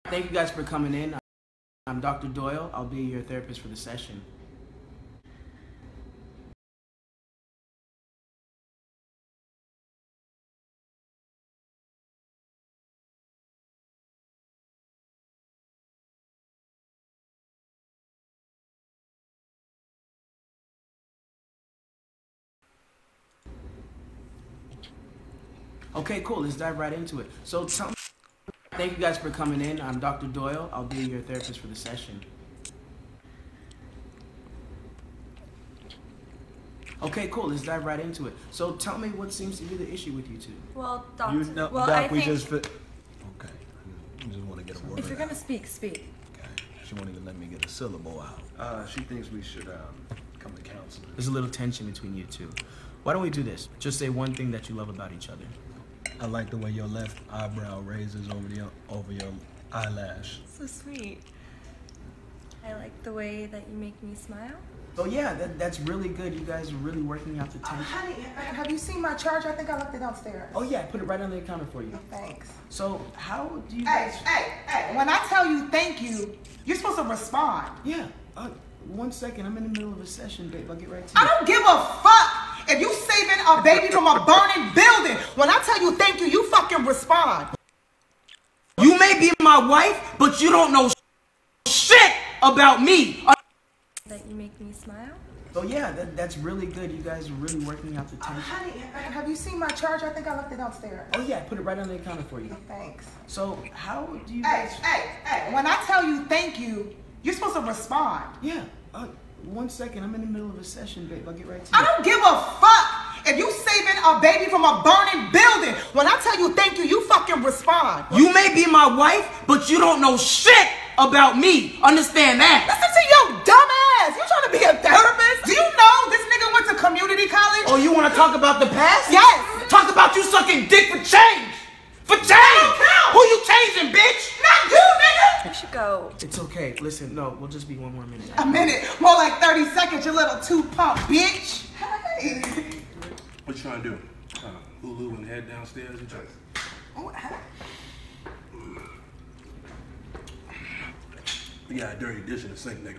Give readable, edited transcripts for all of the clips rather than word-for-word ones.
Thank you guys for coming in. I'm Dr. Doyle. I'll be your therapist for the session. Okay, cool. Let's dive right into it. So tell me. Thank you guys for coming in. I'm Dr. Doyle. I'll be your therapist for the session. Okay, cool. Let's dive right into it. So tell me what seems to be the issue with you two. Well, Doc, Doc, I we think just fit. Okay, I just want to get a word. if you're out. gonna speak, speak. Okay, she won't even let me get a syllable out. She thinks we should come to counseling. There's a little tension between you two. Why don't we do this? Just say one thing that you love about each other. I like the way your left eyebrow raises over your eyelash. So sweet. I like the way that you make me smile. Oh yeah, that's really good. You guys are really working out the tension. Honey, have you seen my charger? I think I left it downstairs. Oh yeah, put it right on the counter for you. Thanks. So how do you Hey, guys... hey, when I tell you thank you, you're supposed to respond. Yeah, 1 second. I'm in the middle of a session, babe. I'll get right to I you. don't give a fuck if you saving a baby from a burning building. When I tell you thank you fucking respond. You may be my wife, but you don't know shit about me. That you make me smile. Oh yeah, that's really good. You guys are really working out the tension. Honey, have you seen my charger? I think I left it downstairs. Oh yeah, put it right on the counter for you. Thanks. So how do you Hey, guys... hey, when I tell you thank you, you're supposed to respond. Yeah, 1 second. I'm in the middle of a session, babe. I'll get right to I you. don't give a fuck if you saving a baby from a burning building. When I tell you thank you fucking respond. You may be my wife, but you don't know shit about me. Understand that? Listen to your dumb ass. You trying to be a therapist? Do you know this nigga went to community college? Oh, you want to talk about the past? Yes. Talk about you sucking dick for change. For change. count. Who you changing, bitch? Not you, nigga. We should go. It's okay. Listen, no, we'll just be one more minute. A minute. More like 30 seconds, you little two-pump bitch. Hey. What you trying to do? Hulu and head downstairs? You trying... Oh, You got a dirty dish in the sink, nigga.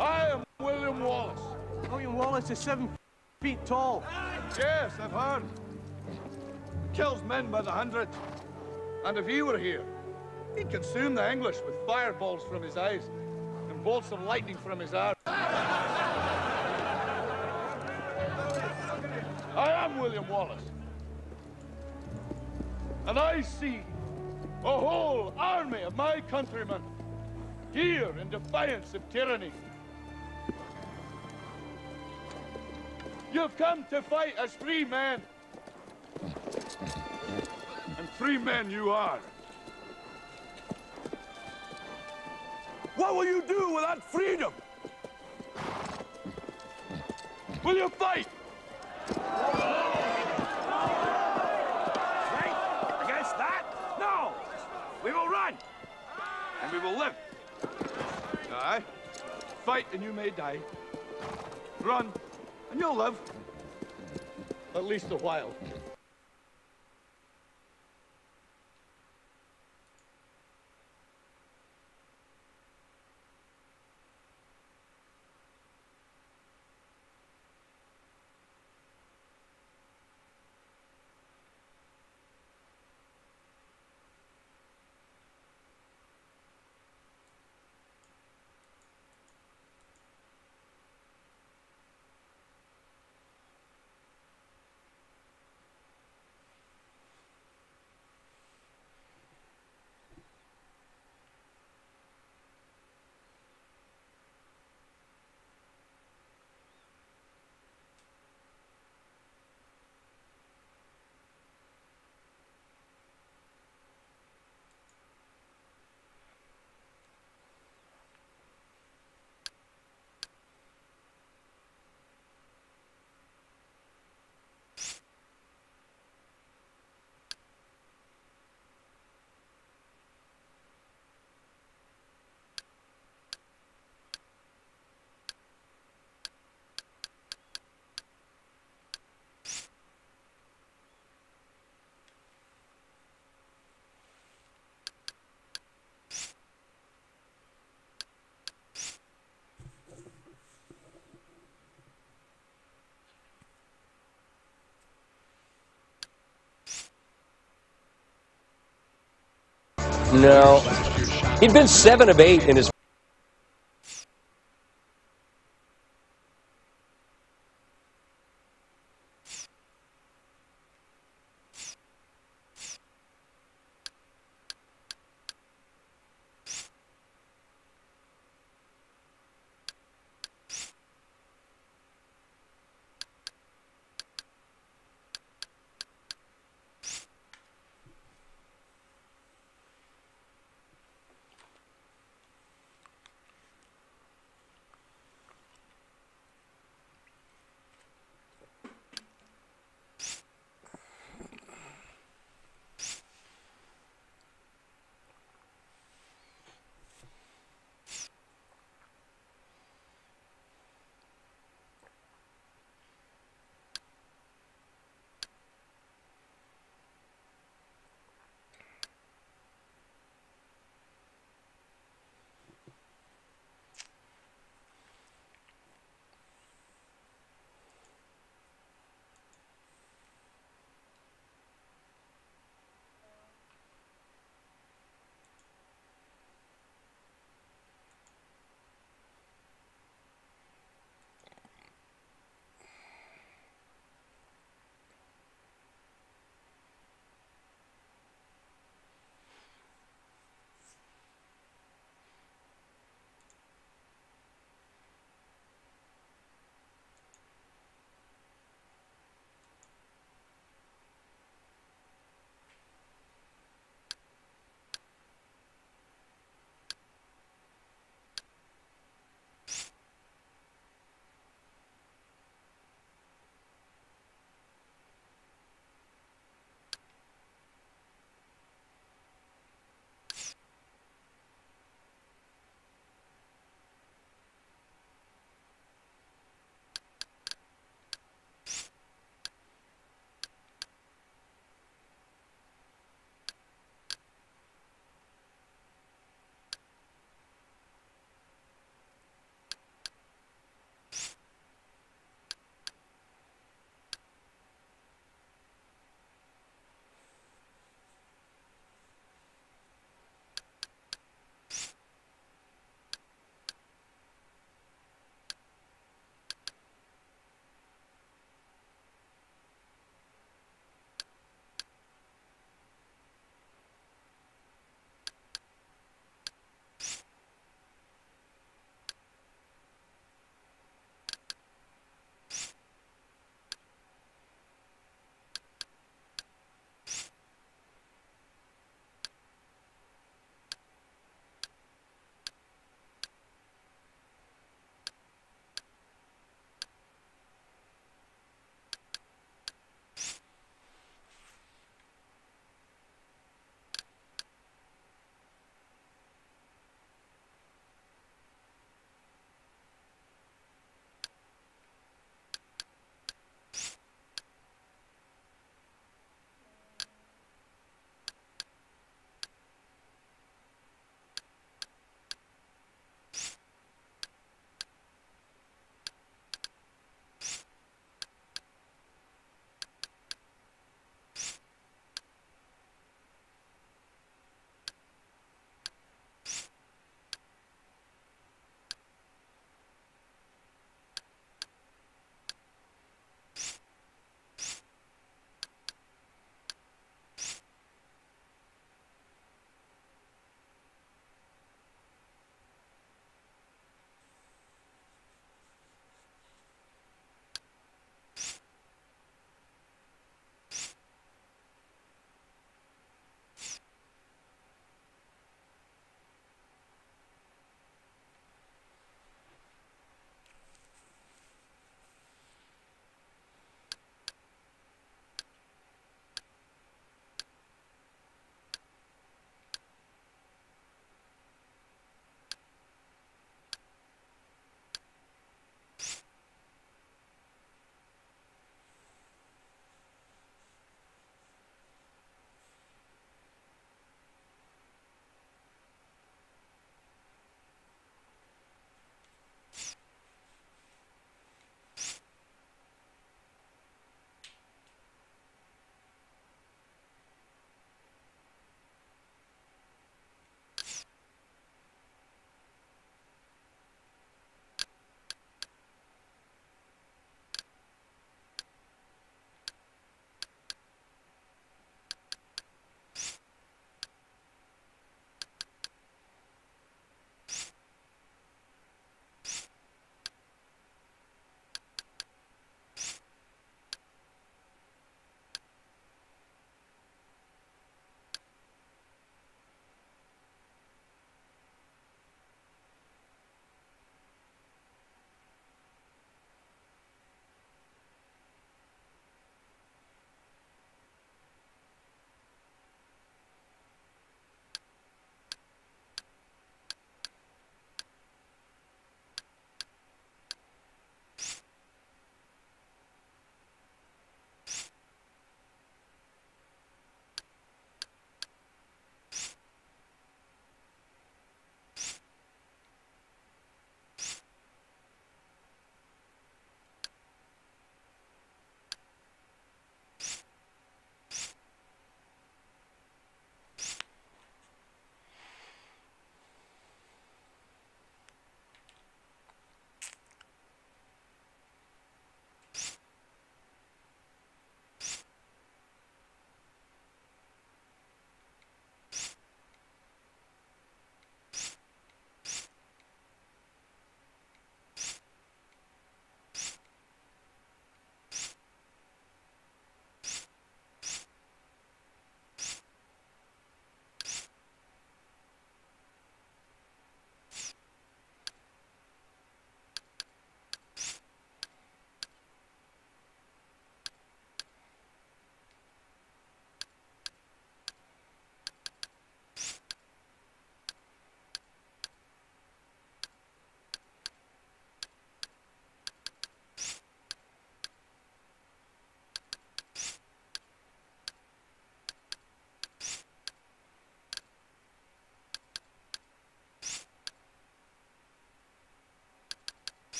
I am William Wallace. William Wallace is 7 feet tall. Yes, I've heard. He kills men by the hundred. And if he were here, he'd consume the English with fireballs from his eyes and bolts of lightning from his arms. I am William Wallace. And I see a whole army of my countrymen here in defiance of tyranny. You've come to fight as free men. And free men you are. What will you do with that freedom? Will you fight? Right? Against that? No! We will run! And we will live. Aye. Fight and you may die. Run and you'll live. At least a while. No. He'd been 7 of 8 in his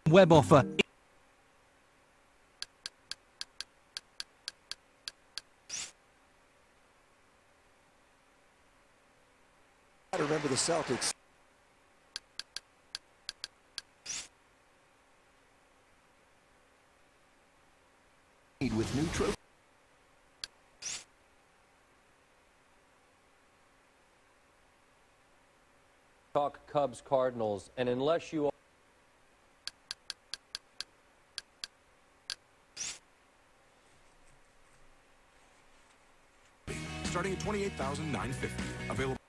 web offer. I remember the Celtics. With new trophy. Talk Cubs Cardinals, and unless you starting at $28,950. Available.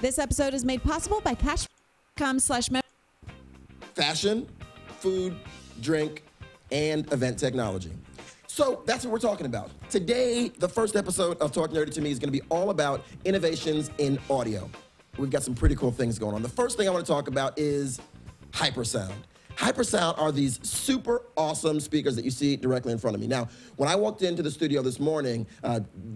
This episode is made possible by cash.com/member. Fashion, food, drink, and event technology. So that's what we're talking about. Today, the first episode of Talk Nerdy to Me is going to be all about innovations in audio. We've got some pretty cool things going on. The first thing I want to talk about is Hypersound. Hypersound are these super awesome speakers that you see directly in front of me. Now, when I walked into the studio this morning,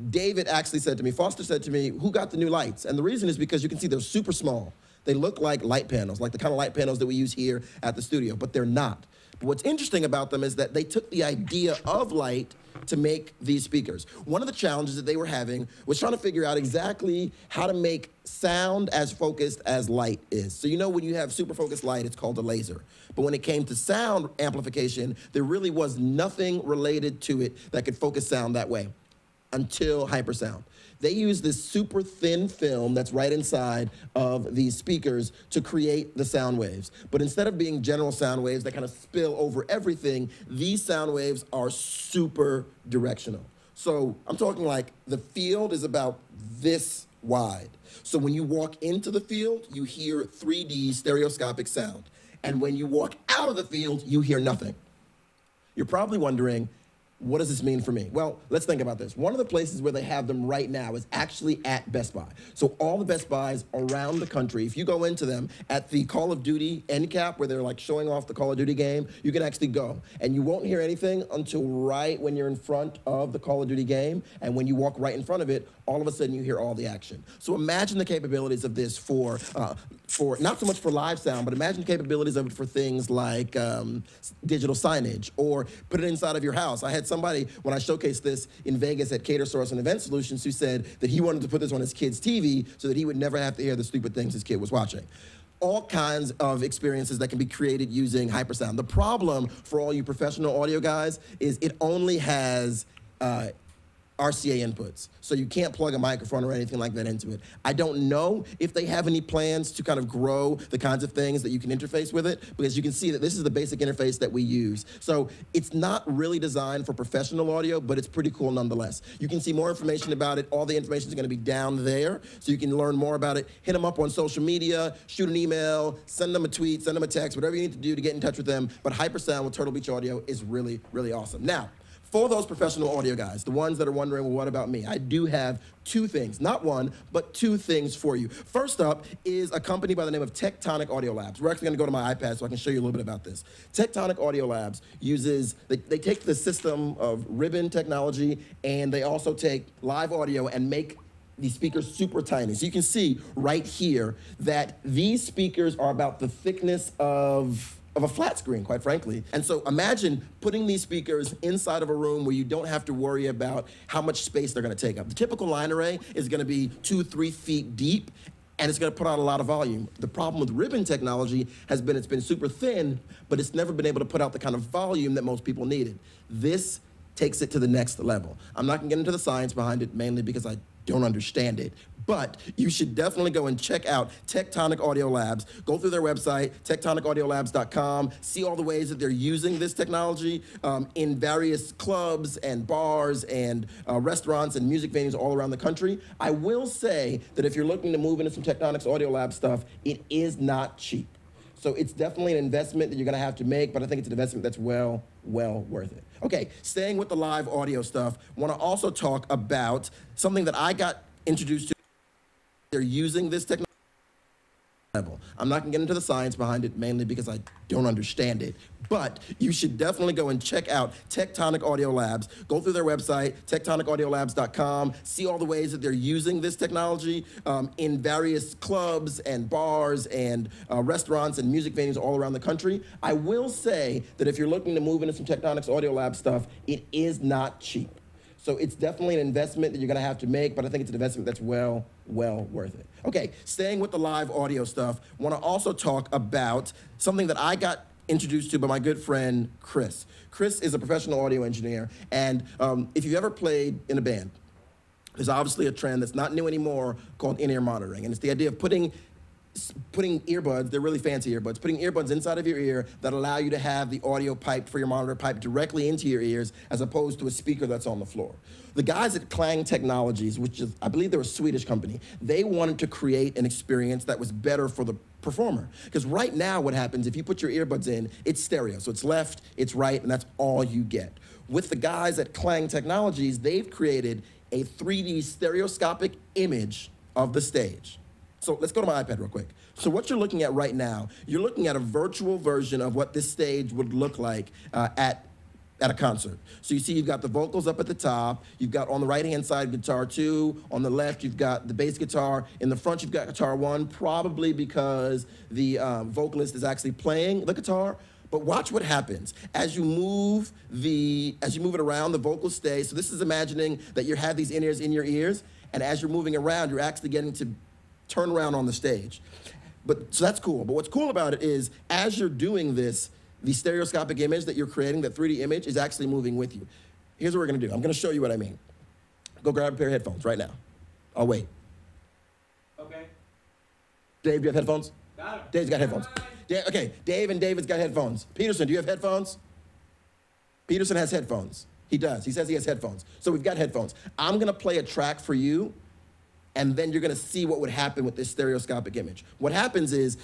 David actually said to me, Foster said to me, who got the new lights? And the reason is because you can see they're super small. They look like light panels, like the kind of light panels that we use here at the studio, but they're not. But what's interesting about them is that they took the idea of light to make these speakers. One of the challenges that they were having was trying to figure out exactly how to make sound as focused as light is. So you know when you have super focused light, it's called a laser. But when it came to sound amplification, there really was nothing related to it that could focus sound that way until Hypersound. They use this super thin film that's right inside of these speakers to create the sound waves. But instead of being general sound waves that kind of spill over everything, these sound waves are super directional. So I'm talking like the field is about this wide. So when you walk into the field, you hear 3D stereoscopic sound. And when you walk out of the field, you hear nothing. You're probably wondering, what does this mean for me? Well, let's think about this. One of the places where they have them right now is actually at Best Buy. So all the Best Buys around the country, if you go into them at the Call of Duty end cap where they're like showing off the Call of Duty game, you can actually go. And you won't hear anything until right when you're in front of the Call of Duty game. And when you walk right in front of it, all of a sudden you hear all the action. So imagine the capabilities of this for not so much for live sound, but imagine the capabilities of it for things like digital signage, or put it inside of your house. I had somebody, when I showcased this in Vegas at Cater Source and Event Solutions, who said that he wanted to put this on his kid's TV so that he would never have to hear the stupid things his kid was watching. All kinds of experiences that can be created using Hypersound. The problem for all you professional audio guys is it only has RCA inputs. So you can't plug a microphone or anything like that into it. I don't know if they have any plans to kind of grow the kinds of things that you can interface with it, because you can see that this is the basic interface that we use. So it's not really designed for professional audio, but it's pretty cool nonetheless. You can see more information about it. All the information is going to be down there, so you can learn more about it. Hit them up on social media, shoot an email, send them a tweet, send them a text, whatever you need to do to get in touch with them. But Hypersound with Turtle Beach Audio is really, really awesome. Now, for those professional audio guys, the ones that are wondering, well, what about me? I do have two things, not one, but two things for you. First up is a company by the name of Tectonic Audio Labs. We're actually gonna go to my iPad so I can show you a little bit about this. Tectonic Audio Labs uses, they take the system of ribbon technology, and they also take live audio and make these speakers super tiny. So you can see right here that these speakers are about the thickness of a flat screen, quite frankly. And so imagine putting these speakers inside of a room where you don't have to worry about how much space they're gonna take up. The typical line array is gonna be 2-3 feet deep, and it's gonna put out a lot of volume. The problem with ribbon technology has been it's been super thin, but it's never been able to put out the kind of volume that most people needed. This takes it to the next level. I'm not gonna get into the science behind it, mainly because I don't understand it. But you should definitely go and check out Tectonic Audio Labs. Go through their website, tectonicaudiolabs.com, see all the ways that they're using this technology in various clubs and bars and restaurants and music venues all around the country. I will say that if you're looking to move into some Tectonic's Audio Lab stuff, it is not cheap. So it's definitely an investment that you're gonna have to make, but I think it's an investment that's well worth it. Okay, staying with the live audio stuff, wanna also talk about something that I got introduced to. They're using this technology level. I'm not gonna get into the science behind it, mainly because I don't understand it. But you should definitely go and check out Tectonic Audio Labs. Go through their website, tectonicaudiolabs.com, see all the ways that they're using this technology in various clubs and bars and restaurants and music venues all around the country. I will say that if you're looking to move into some Tectonic's Audio Lab stuff, it is not cheap. So it's definitely an investment that you're gonna have to make, but I think it's an investment that's well worth it. Okay, staying with the live audio stuff, wanna also talk about something that I got introduced to by my good friend, Chris. Chris is a professional audio engineer, and if you've ever played in a band, there's obviously a trend that's not new anymore called in-ear monitoring, and it's the idea of putting putting earbuds, they're really fancy earbuds, putting earbuds inside of your ear that allow you to have the audio pipe for your monitor pipe directly into your ears as opposed to a speaker that's on the floor. The guys at Klang Technologies, which is, I believe they're a Swedish company, they wanted to create an experience that was better for the performer. Because right now what happens, if you put your earbuds in, it's stereo. So it's left, it's right, and that's all you get. With the guys at Klang Technologies, they've created a 3D stereoscopic image of the stage. So let's go to my iPad real quick. So what you're looking at right now, you're looking at a virtual version of what this stage would look like at a concert. So you see you've got the vocals up at the top, you've got on the right-hand side guitar 2, on the left you've got the bass guitar, in the front you've got guitar 1, probably because the vocalist is actually playing the guitar. But watch what happens. As you move it around, the vocals stay. So this is imagining that you have these in-ears in your ears, and as you're moving around, you're actually getting to turn around on the stage. So that's cool. But what's cool about it is, as you're doing this, the stereoscopic image that you're creating, that 3D image, is actually moving with you. Here's what we're gonna do. I'm gonna show you what I mean. Go grab a pair of headphones right now. I'll wait. Okay. Dave, do you have headphones? Got it. Dave's got headphones. Okay, Dave and David's got headphones. Peterson, do you have headphones? Peterson has headphones. He does. He says he has headphones. So we've got headphones. I'm gonna play a track for you, and then you're gonna see what would happen with this stereoscopic image. What happens is,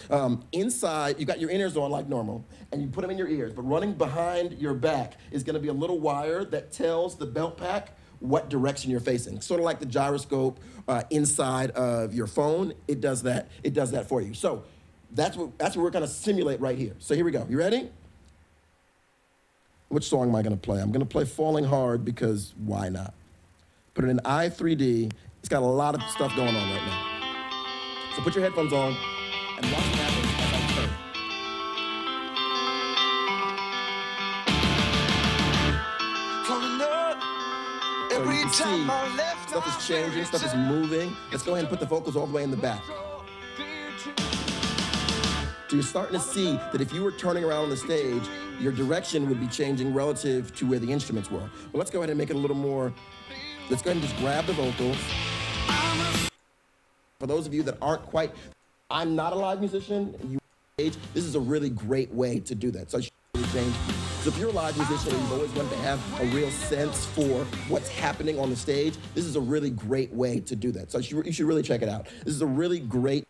inside, you got your in-ears on like normal, and you put them in your ears, but running behind your back is gonna be a little wire that tells the belt pack what direction you're facing. Sort of like the gyroscope inside of your phone. It does that for you. So that's what we're gonna simulate right here. So here we go. You ready? Which song am I gonna play? I'm gonna play Falling Hard because why not? Put it in i3D. It's got a lot of stuff going on right now. So put your headphones on and watch what happens as I turn. So you can see stuff is changing, stuff is moving. Let's go ahead and put the vocals all the way in the back. So you're starting to see that if you were turning around on the stage, your direction would be changing relative to where the instruments were. But let's go ahead and make it a little more. Let's go ahead and just grab the vocals. For those of you that aren't quite, I'm not a live musician, and this is a really great way to do that. So if you're a live musician and you've always wanted to have a real sense for what's happening on the stage, this is a really great way to do that. So you should really check it out. This is a really great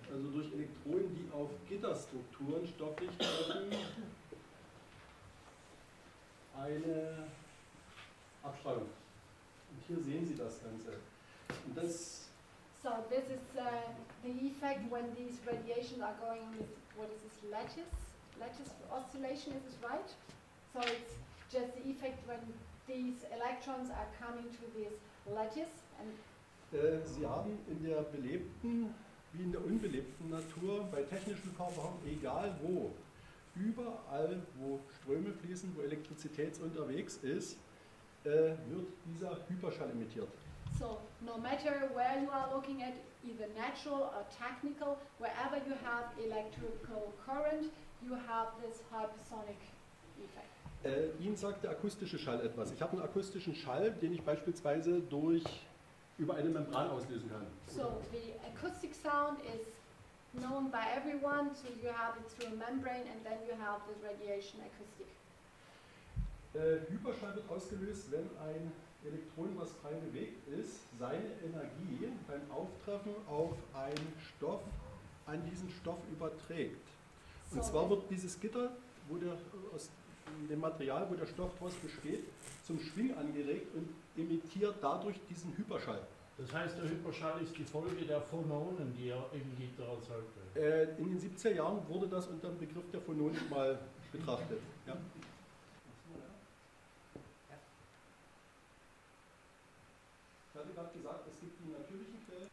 also durch Elektroden, die auf Gitterstrukturen stofflich treffen, eine Abstrahlung. Und hier sehen Sie das Ganze. Und das So this is the effect when these radiations are going with, what is this, lattice oscillation, is this right? So it's just the effect when these electrons are coming to this lattice. And Sie haben in der belebten wie in der unbelebten Natur bei technischen Verfahren, egal wo, überall wo Ströme fließen, wo Elektrizität unterwegs ist, wird dieser Hyperschall emittiert. So no matter where you are looking at, either natural or technical, wherever you have electrical current, you have this hypersonic effect. Ihnen sagt der akustische Schall etwas. Ich habe einen akustischen Schall, den ich beispielsweise über eine Membran auslösen kann. So the acoustic sound is known by everyone, so you have it through a membrane and then you have this radiation acoustic. Hyperschall wird ausgelöst, wenn ein Elektron, was frei bewegt ist, seine Energie beim Auftreffen auf einen Stoff an diesen Stoff überträgt. Und zwar wird dieses Gitter, aus dem Material, wo der Stoff daraus besteht, zum Schwingen angeregt und emittiert dadurch diesen Hyperschall. Das heißt, der Hyperschall ist die Folge der Phononen, die er im Gitter erzeugt wird. In den 70er Jahren wurde das unter dem Begriff der Phononen mal betrachtet. Ja. Ich hatte gerade gesagt, es gibt die natürlichen Quellen.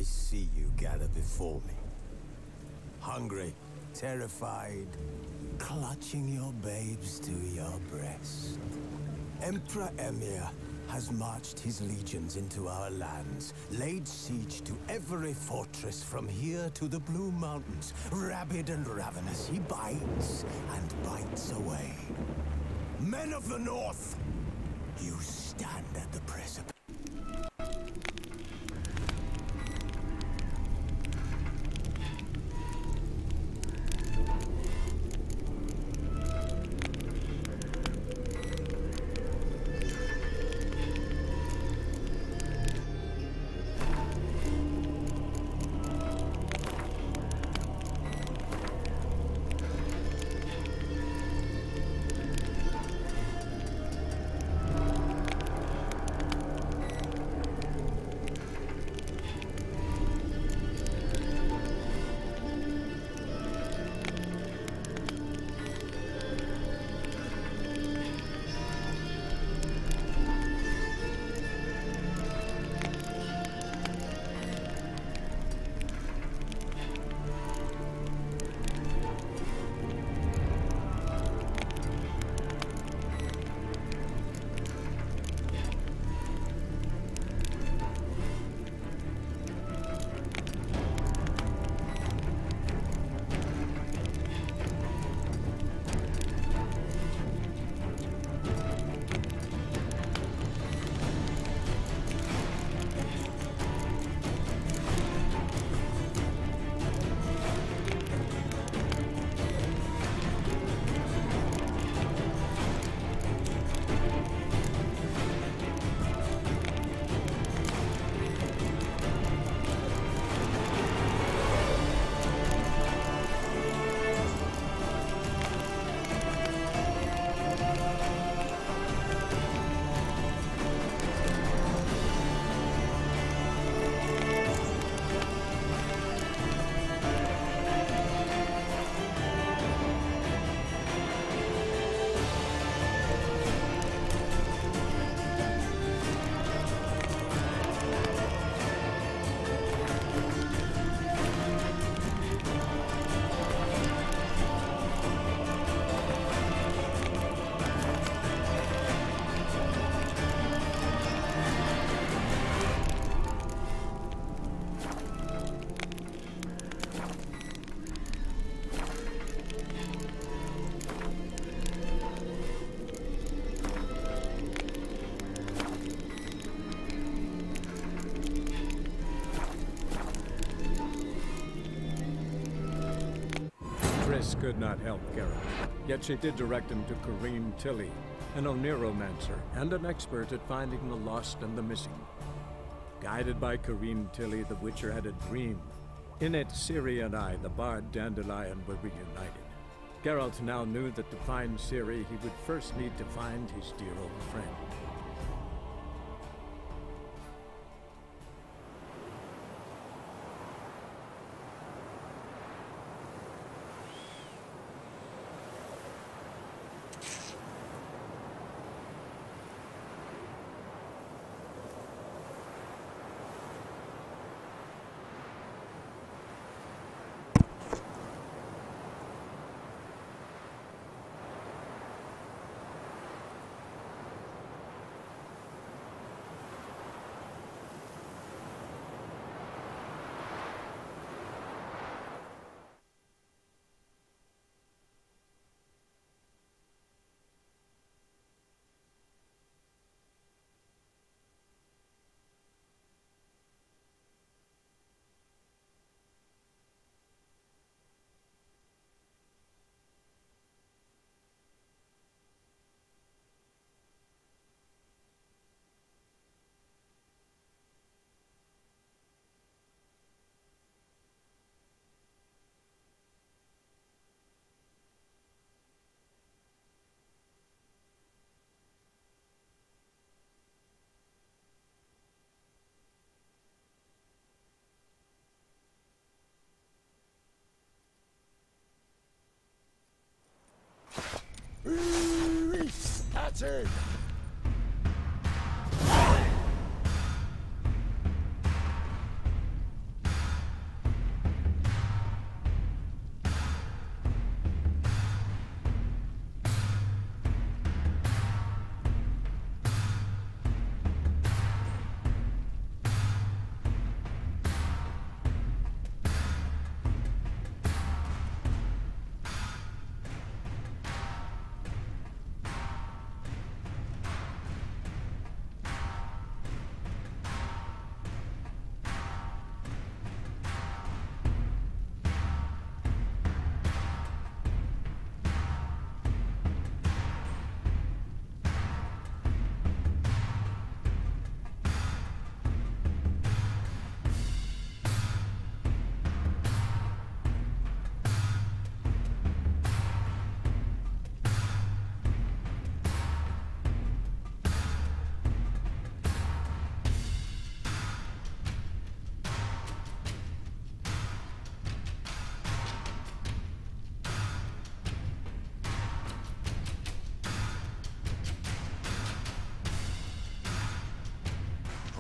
I see you gather before me. Hungry, terrified, clutching your babes to your breast. Emperor Emir has marched his legions into our lands, laid siege to every fortress from here to the Blue Mountains. Rabid and ravenous, he bites and bites away. Men of the North, you stand at the precipice. Triss could not help Geralt, yet she did direct him to Karim Tilly, an Oniromancer and an expert at finding the lost and the missing. Guided by Karim Tilly, the Witcher had a dream. In it, Ciri and I, the bard Dandelion, were reunited. Geralt now knew that to find Ciri, he would first need to find his dear old friend. Scattered!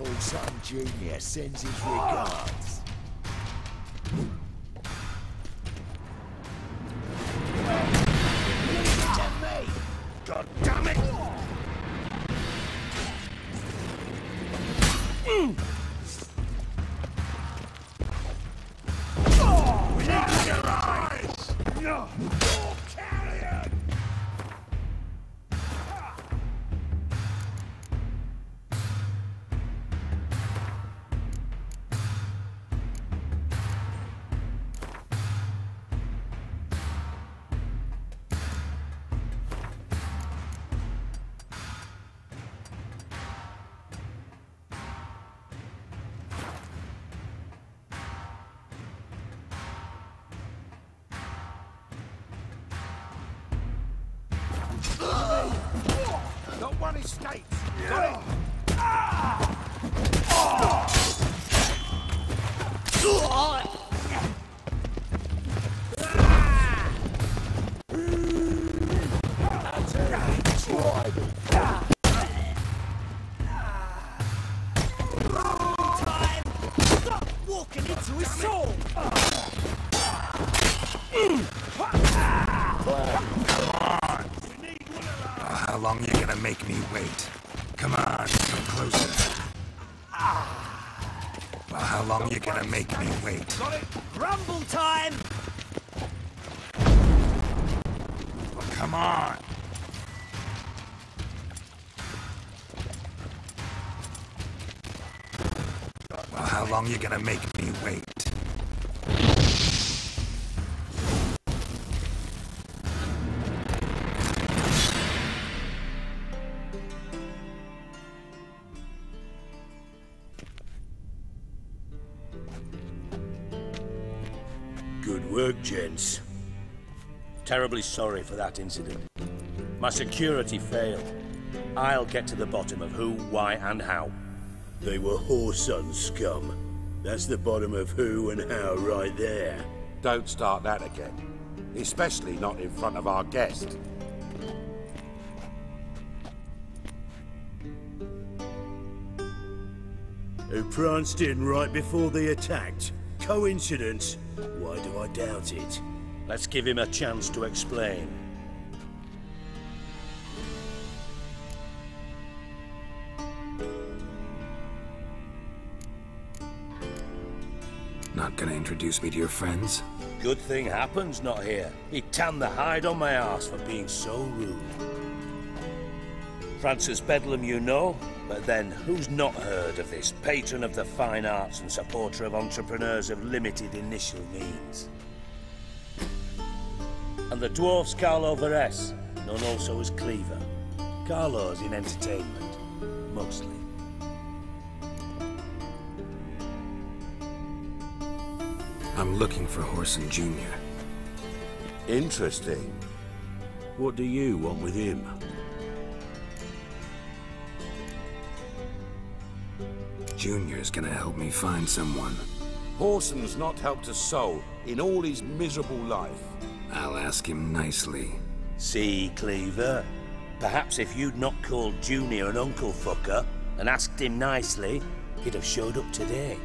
Whoreson Jr. sends his regards. God damn it! We need to get eyes! No! Carrion! Not one escapes. Got it. Stop walking into his soul! How long you gonna make me wait? Come on, come closer. Well, how long you gonna make me wait? Got it! Rumble time! Well, come on. Well, how long you gonna make me wait? Good work, gents. Terribly sorry for that incident. My security failed. I'll get to the bottom of who, why, and how. They were Whoreson scum. That's the bottom of who and how right there. Don't start that again. Especially not in front of our guest. Who pranced in right before they attacked. Coincidence? Why do I doubt it? Let's give him a chance to explain. Not gonna introduce me to your friends? Good thing Happen's not here. He tanned the hide on my arse for being so rude. Francis Bedlam you know, but then who's not heard of this patron of the fine arts and supporter of entrepreneurs of limited initial means? And the dwarf's Carlo Veres, known also as Cleaver. Carlo's in entertainment, mostly. I'm looking for Whoreson Jr. Interesting. What do you want with him? Junior's gonna help me find someone. Whoreson's not helped a soul in all his miserable life. I'll ask him nicely. See, Cleaver? Perhaps if you'd not called Junior an uncle fucker and asked him nicely, he'd have showed up today.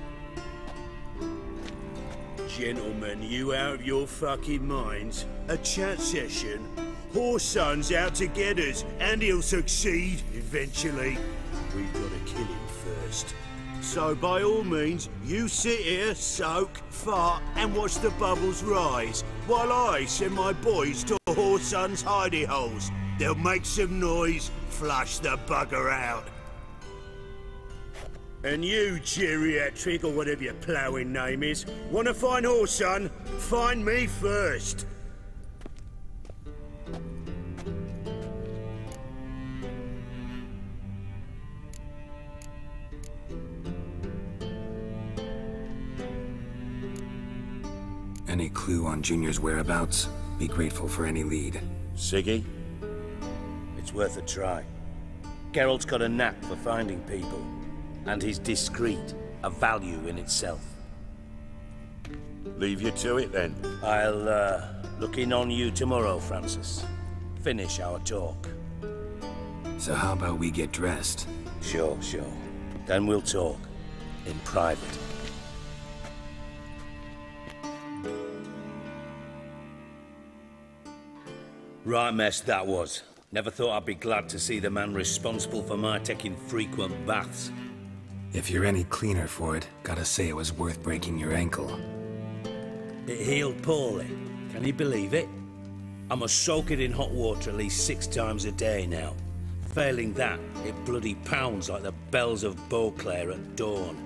Gentlemen, you out of your fucking minds? A chat session? Whoreson's out to get us, and he'll succeed eventually. We've got to kill him first. So by all means, you sit here, soak, fart, and watch the bubbles rise, while I send my boys to Whoreson's hidey holes. They'll make some noise, flush the bugger out. And you, geriatric, or whatever your ploughing name is, wanna find Whoreson? Find me first. Any clue on Junior's whereabouts? Be grateful for any lead. Siggy? It's worth a try. Geralt's got a knack for finding people. And he's discreet, a value in itself. Leave you to it then. I'll, look in on you tomorrow, Francis. Finish our talk. So how about we get dressed? Sure. Then we'll talk. In private. Right mess that was. Never thought I'd be glad to see the man responsible for my taking frequent baths. If you're any cleaner for it, gotta say it was worth breaking your ankle. It healed poorly. Can you believe it? I must soak it in hot water at least 6 times a day now. Failing that, it bloody pounds like the bells of Beauclair at dawn.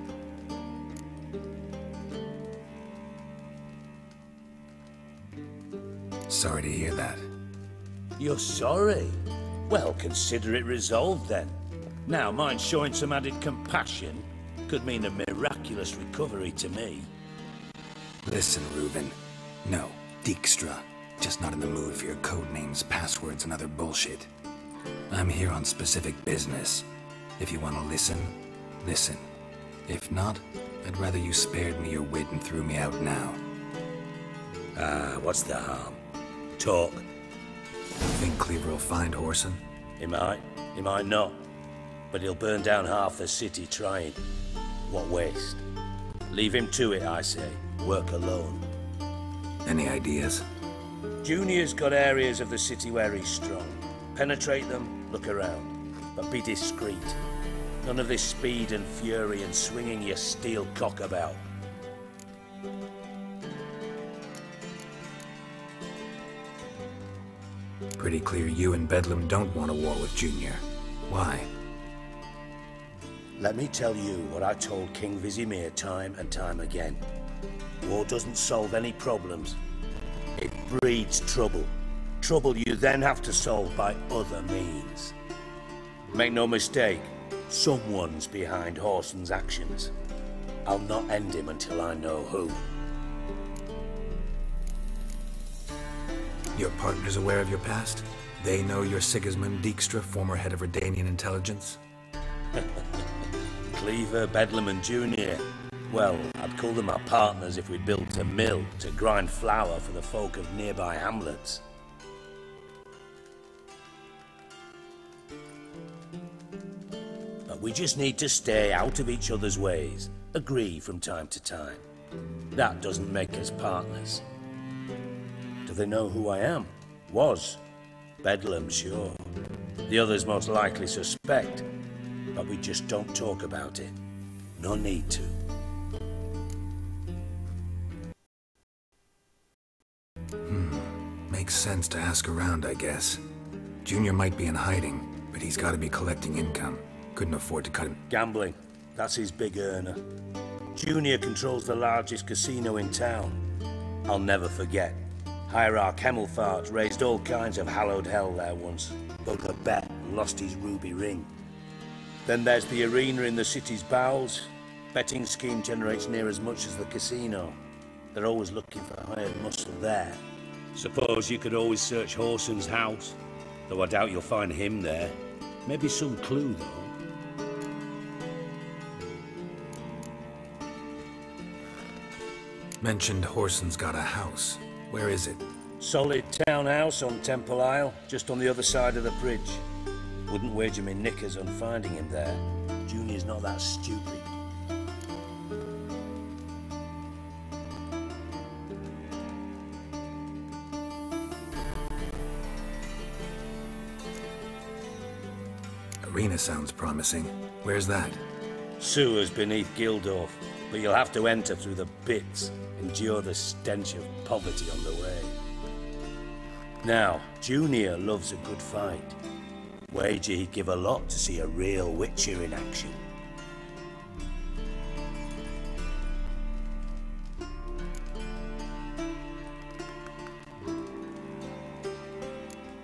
Sorry to hear that. You're sorry? Well, consider it resolved then. Now, mind showing some added compassion could mean a miraculous recovery to me. Listen, Reuben. No, Dijkstra. Just not in the mood for your code names, passwords, and other bullshit. I'm here on specific business. If you want to listen, listen. If not, I'd rather you spared me your wit and threw me out now. What's the harm? Talk. Think Cleaver will find Whoreson? He might not. But he'll burn down half the city trying. What waste. Leave him to it, I say. Work alone. Any ideas? Junior's got areas of the city where he's strong. Penetrate them, look around. But be discreet. None of this speed and fury and swinging your steel cock about. Pretty clear you and Bedlam don't want a war with Junior. Why? Let me tell you what I told King Vizimir time and time again. War doesn't solve any problems. It breeds trouble. Trouble you then have to solve by other means. Make no mistake, someone's behind Whoreson's actions. I'll not end him until I know who. Your partner's aware of your past? They know you're Sigismund Dijkstra, former head of Redanian intelligence? Cleaver, Bedlam and Junior. Well, I'd call them our partners if we'd built a mill to grind flour for the folk of nearby hamlets. But we just need to stay out of each other's ways, agree from time to time. That doesn't make us partners. Do they know who I am? Was. Bedlam, sure. The others most likely suspect, but we just don't talk about it. No need to. Makes sense to ask around, I guess. Junior might be in hiding, but he's got to be collecting income. Couldn't afford to cut him. Gambling. That's his big earner. Junior controls the largest casino in town. I'll never forget. Hierarch Hemmelfart raised all kinds of hallowed hell there once. Broke a bet and lost his ruby ring. Then there's the arena in the city's bowels. Betting scheme generates near as much as the casino. They're always looking for hired muscle there. Suppose you could always search Whoreson's house, though I doubt you'll find him there. Maybe some clue, though. Mentioned Whoreson's got a house. Where is it? Solid townhouse on Temple Isle, just on the other side of the bridge. Wouldn't wager me knickers on finding him there. Junior's not that stupid. Arena sounds promising. Where's that? Sewers beneath Gildorf, but you'll have to enter through the bits, endure the stench of poverty on the way. Now, Junior loves a good fight. Wager he'd give a lot to see a real Witcher in action.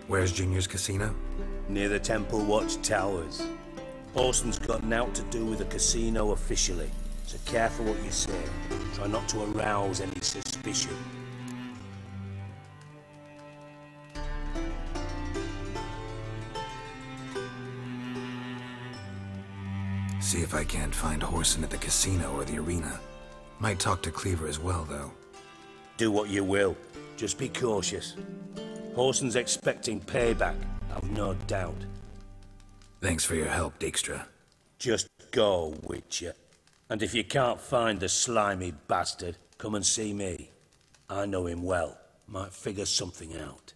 Where's Junior's casino? Near the Temple Watch Towers. Whoreson's got naught to do with the casino officially, so careful what you say. Try not to arouse any suspicion. See if I can't find Whoreson at the casino or the arena. Might talk to Cleaver as well, though. Do what you will. Just be cautious. Whoreson's expecting payback, I've no doubt. Thanks for your help, Dijkstra. Just go, Witcher. And if you can't find the slimy bastard, come and see me. I know him well. Might figure something out.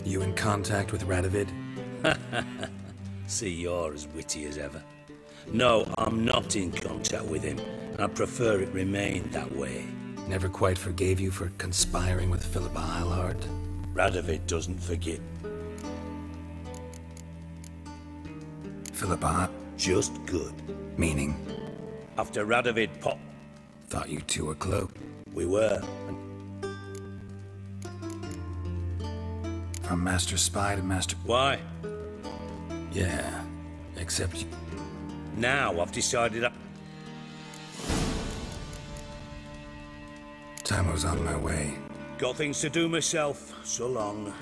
You in contact with Radovid? See, you're as witty as ever. No, I'm not in contact with him. I prefer it remain that way. Never quite forgave you for conspiring with Philippa Eilhart? Radovid doesn't forgive. Philippa? Just good. Meaning? After Radovid popped... Thought you two were close. We were. From Master Spy to Master... Why? Yeah, except you... Now I've decided Time was on my way. Got things to do myself. So long.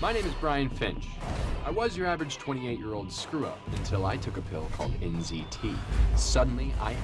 My name is Brian Finch. I was your average 28-year-old screw-up until I took a pill called NZT. Suddenly, I